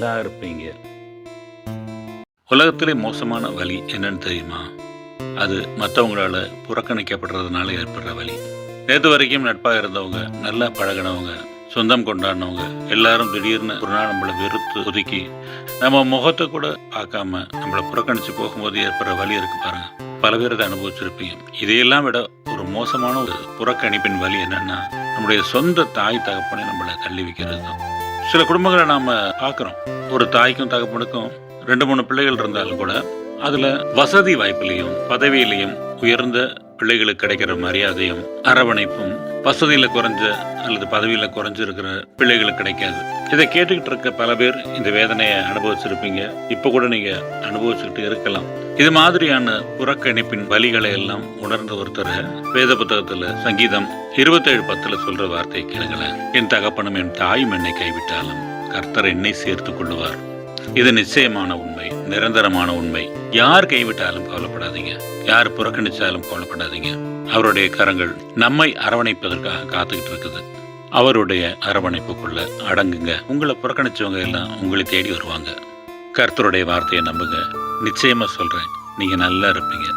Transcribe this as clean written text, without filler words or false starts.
நல்லா இருப்பீங்க. உலகத்திலே மோசமான வலி என்னன்னு தெரியுமா? அது மற்றவங்களால புறக்கணிக்கப்படுறதுனால ஏற்படுற வலி. நேற்று வரைக்கும் நட்பாக இருந்தவங்க, நல்லா பழகினவங்க, சொந்தம் கொண்டாடினவங்க எல்லாரும் திடீர்னு ஒரு நாள் நம்மளை வெறுத்து ஒதுக்கி நம்ம முகத்தை கூட பார்க்காம நம்மளை புறக்கணித்து போகும்போது ஏற்படுற வலி இருக்கு பாருங்க. பல பேர் அதை அனுபவிச்சிருப்பீங்க. இதையெல்லாம் விட ஒரு மோசமான ஒரு புறக்கணிப்பின் வலி என்னன்னா, நம்முடைய சொந்த தாய் தகப்பனை நம்மளை தள்ளி வைக்கிறது தான். சில குடும்பங்களை நாம் பார்க்குறோம். ஒரு தாய்க்கும் தகப்பனுக்கும் 2-3 பிள்ளைகள் இருந்தாலும் கூட அதில் வசதி வாய்ப்புலையும் பதவியிலையும் உயர்ந்த பிள்ளைகளுக்கு கிடைக்கிற மரியாதையும் அரவணைப்பும் வசதியில் குறைஞ்ச அல்லது பதவியில் குறைஞ்சிருக்கிற பிள்ளைகளுக்கு கிடைக்காது. இதை கேட்டுக்கிட்டு இருக்க பல பேர் இந்த வேதனையை அனுபவிச்சிருப்பீங்க. இப்போ கூட நீங்கள் அனுபவிச்சுக்கிட்டு இருக்கலாம். இது மாதிரியான புறக்கணிப்பின் வலிகளை எல்லாம் உணர்ந்த ஒருத்தர் வேத புத்தகத்தில் சங்கீதம் 27:10 சொல்ற வார்த்தை கேளுங்களேன். என் தகப்பனும் என் தாயும் என்னை கைவிட்டாலும் கர்த்தர் என்னை சேர்த்து கொள்ளுவார். இது நிச்சயமான உண்மை, நிரந்தரமான உண்மை. யார் கைவிட்டாலும் கவலைப்படாதீங்க, யார் புறக்கணிச்சாலும் கவலைப்படாதீங்க. அவருடைய கரங்கள் நம்மை அரவணைப்பதற்காக காத்துக்கிட்டு இருக்குது. அவருடைய அரவணைப்புக்குள்ள அடங்குங்க. உங்களை புறக்கணிச்சவங்க எல்லாம் உங்களை தேடி வருவாங்க. கர்த்தருடைய வார்த்தையை நம்புங்க. நிச்சயமா சொல்றேன், நீங்க நல்லா இருப்பீங்க.